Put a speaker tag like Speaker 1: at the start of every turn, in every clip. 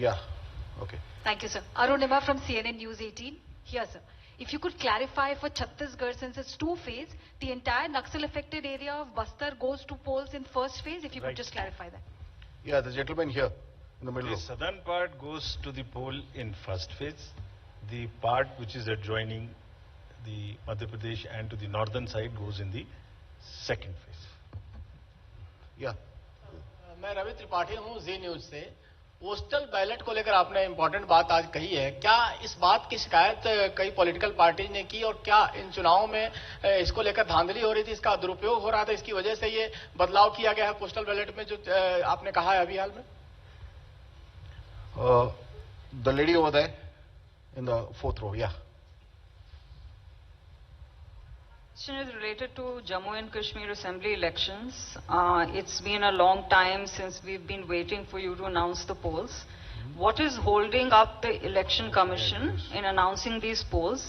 Speaker 1: Yeah. Okay.
Speaker 2: Thank you, sir. Arunima from CNN News 18. Here, sir. If you could clarify for Chhattisgarh, since it's two-phase, the entire Naxal-affected area of Bastar goes to polls in first phase. If you could just clarify that.
Speaker 1: Yeah, the gentleman here in the middle.
Speaker 3: The southern part goes to the poll in first phase. The part which is adjoining the Madhya Pradesh and to the northern side goes in the second phase.
Speaker 1: Yeah.
Speaker 4: मैं रवि त्रिपाठी हूं जी news से। Postal ballot को लेकर आपने important बात आज कही है। क्या इस बात की शिकायत कई पॉलिटिकल पार्टी ने की और क्या इन चुनावों में इसको लेकर धांधली हो रही थी, इसका दुरुपयोग हो रहा था, इसकी वजह से ये बदलाव किया गया है पोस्टल बैलेट में जो आपने कहा है अभी हाल में?
Speaker 1: The lady over there in the fourth row. Yeah.
Speaker 5: Question is related to Jammu and Kashmir Assembly elections. It's been a long time since we've been waiting for you to announce the polls. What is holding up the Election Commission in announcing these polls?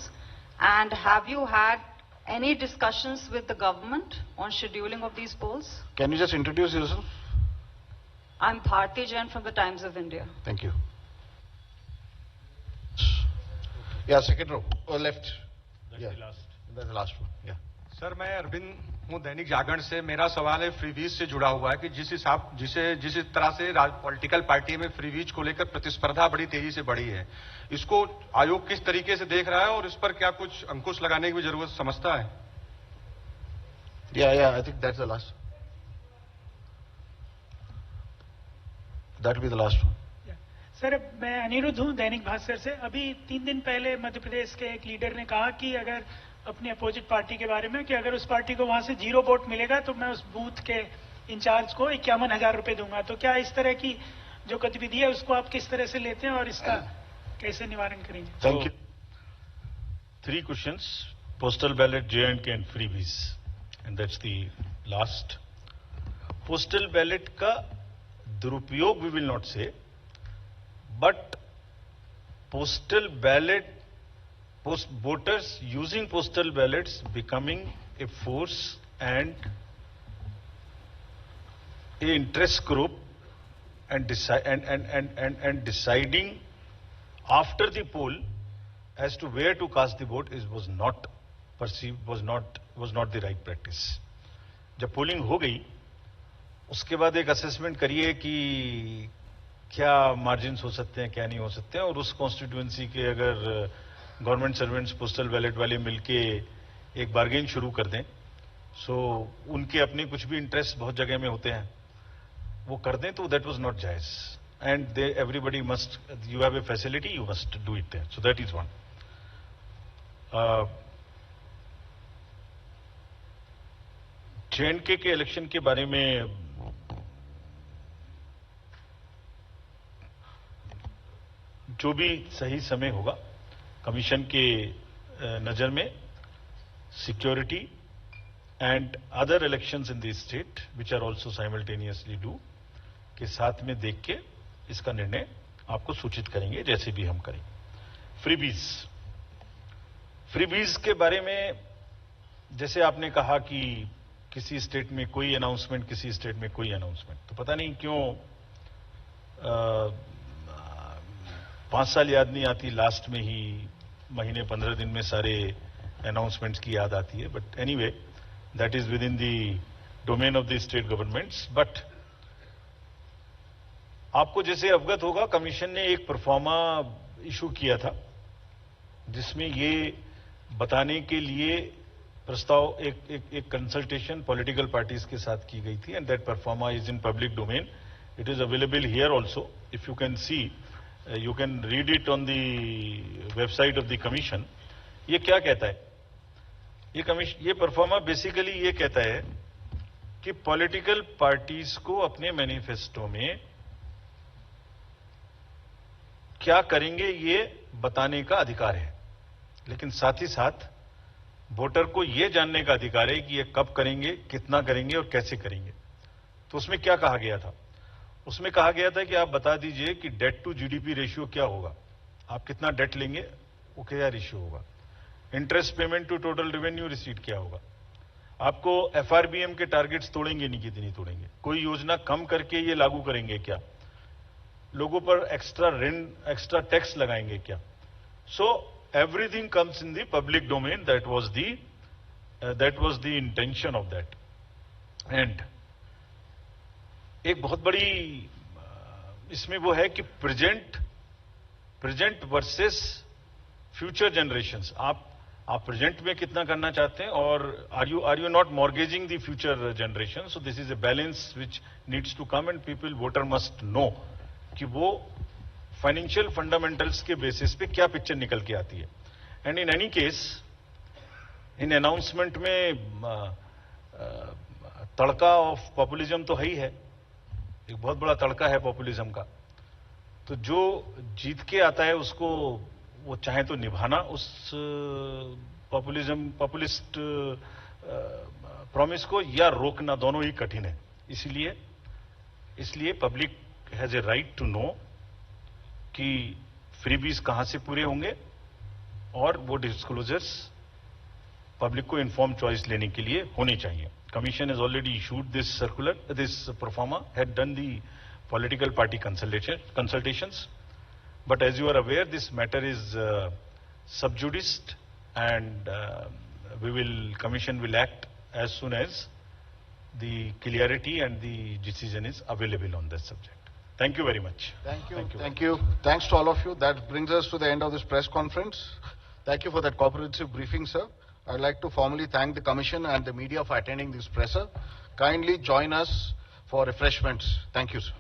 Speaker 5: And have you had any discussions with the government on scheduling of these polls?
Speaker 1: Can you just introduce yourself?
Speaker 5: I'm Bharti Jain from the Times of India.
Speaker 1: Thank you. Yeah, second row or left.
Speaker 3: That's the last.
Speaker 1: That's the last one. Yeah.
Speaker 6: Sir, मैं अरविंद हूं दैनिक जागरण से। मेरा सवाल है freebies से जुड़ा हुआ है कि जिस तरह से पॉलिटिकल पार्टी में फ्रीवीज को लेकर प्रतिस्पर्धा बड़ी तेजी से बढ़ी है, इसको आयोग किस तरीके से देख रहा है और इस पर क्या कुछ अंकुश लगाने की भी जरूरत समझता है?
Speaker 1: Yeah, I think that's the last. That will be the last one.
Speaker 7: Sir, मैं अनिरुद्ध हूं दैनिक भास्कर से। अभी 3 दिन पहले मध्य प्रदेश के एक लीडर ने कहा कि अगर अपनी अपोजिट पार्टी के बारे में कि अगर उस पार्टी को वहां से 0 वोट मिलेगा तो मैं उस बूथ के इंचार्ज को 51,000 रुपए दूंगा। तो क्या इस तरह की जो गतिविधि है उसको आप किस तरह से लेते हैं और इसका कैसे निवारण करेंगे?
Speaker 1: Thank you.
Speaker 3: 3 questions: postal ballot, J&K and freebies, and that's the last. Postal ballot का दुरुपयोग we will not say, but postal ballot, voters using postal ballots becoming a force and a interest group and deciding after the poll as to where to cast the vote was not perceived, was not the right practice. जब polling हो गई उसके बाद एक assessment करिए कि क्या margins हो सकते हैं, क्या नहीं हो सकते हैं, और उस कॉन्स्टिट्यूएंसी के अगर गवर्नमेंट सर्वेंट्स पोस्टल बैलेट वाले मिलके एक बार्गेन शुरू कर दें, सो उनके अपने कुछ भी इंटरेस्ट बहुत जगह में होते हैं, वो कर दें, तो दैट वाज नॉट जायज and they everybody must, you have a facility, you must do it there, so that is one. J&K के इलेक्शन के बारे में जो भी सही समय होगा, कमीशन के नजर में security and other elections in the state which are also simultaneously डू के साथ में देख के इसका निर्णय आपको सूचित करेंगे, जैसे भी हम करें. फ्रीबीज के बारे में जैसे आपने कहा कि किसी स्टेट में कोई अनाउंसमेंट, किसी स्टेट में कोई अनाउंसमेंट, तो पता नहीं क्यों 5 साल याद नहीं आती, लास्ट में ही महीने 15 दिन में सारे अनाउंसमेंट्स की याद आती है. But anyway, that is with in the domain of the state governments. But आपको जैसे अवगत होगा, कमीशन ने एक परफॉर्मा इशू किया था जिसमें ये बताने के लिए प्रस्ताव एक कंसल्टेशन पॉलिटिकल पार्टीज के साथ की गई थी, and that pro forma is in public domain. It is available here also. If you can see, you can read it on the website of the commission. ये क्या कहता है? ये परफॉर्मा बेसिकली ये कहता है कि पॉलिटिकल पार्टीज को अपने मैनिफेस्टो में क्या करेंगे ये बताने का अधिकार है, लेकिन साथ ही साथ वोटर को ये जानने का अधिकार है कि ये कब करेंगे, कितना करेंगे और कैसे करेंगे. तो उसमें क्या कहा गया था? उसमें कहा गया था कि आप बता दीजिए कि डेट टू जीडीपी रेशियो क्या होगा, आप कितना डेट लेंगे, वो क्या रेशियो होगा, interest payment to total revenue receipt क्या होगा, आपको एफआरबीएम के टारगेट्स तोड़ेंगे नहीं, कितनी तोड़ेंगे, कोई योजना कम करके ये लागू करेंगे क्या, लोगों पर एक्स्ट्रा टैक्स लगाएंगे क्या? So everything comes in the public domain. That was the intention of that. And एक बहुत बड़ी इसमें वो है कि प्रेजेंट वर्सेस फ्यूचर जनरेशंस. आप प्रेजेंट में कितना करना चाहते हैं, और are you not mortgaging the future generation. So this is a balance which needs to come, and people voter must know कि वो फाइनेंशियल फंडामेंटल्स के बेसिस पे क्या पिक्चर निकल के आती है. And in any case, in announcement में तड़का ऑफ पॉपुलिज्म तो है ही है, एक बहुत बड़ा तड़का है पॉपुलिज्म का. तो जो जीत के आता है उसको वो चाहे तो निभाना उस पॉपुलिस्ट प्रॉमिस को, या रोकना, दोनों ही कठिन है. इसलिए public has a right to know कि फ्रीबीज कहां से पूरे होंगे, और वो डिस्क्लोजर्स पब्लिक को इन्फॉर्म चॉइस लेने के लिए होनी चाहिए. Commission has already issued this circular, this pro forma, had done the political party consultations. But as you are aware, this matter is sub judice, and Commission will act as soon as the clarity and the decision is available on this subject. Thank you very much.
Speaker 1: Thank you. Thanks to all of you. That brings us to the end of this press conference. Thank you for that comprehensive briefing, sir. I'd like to formally thank the Commission and the media for attending this presser. Kindly join us for refreshments. Thank you, sir.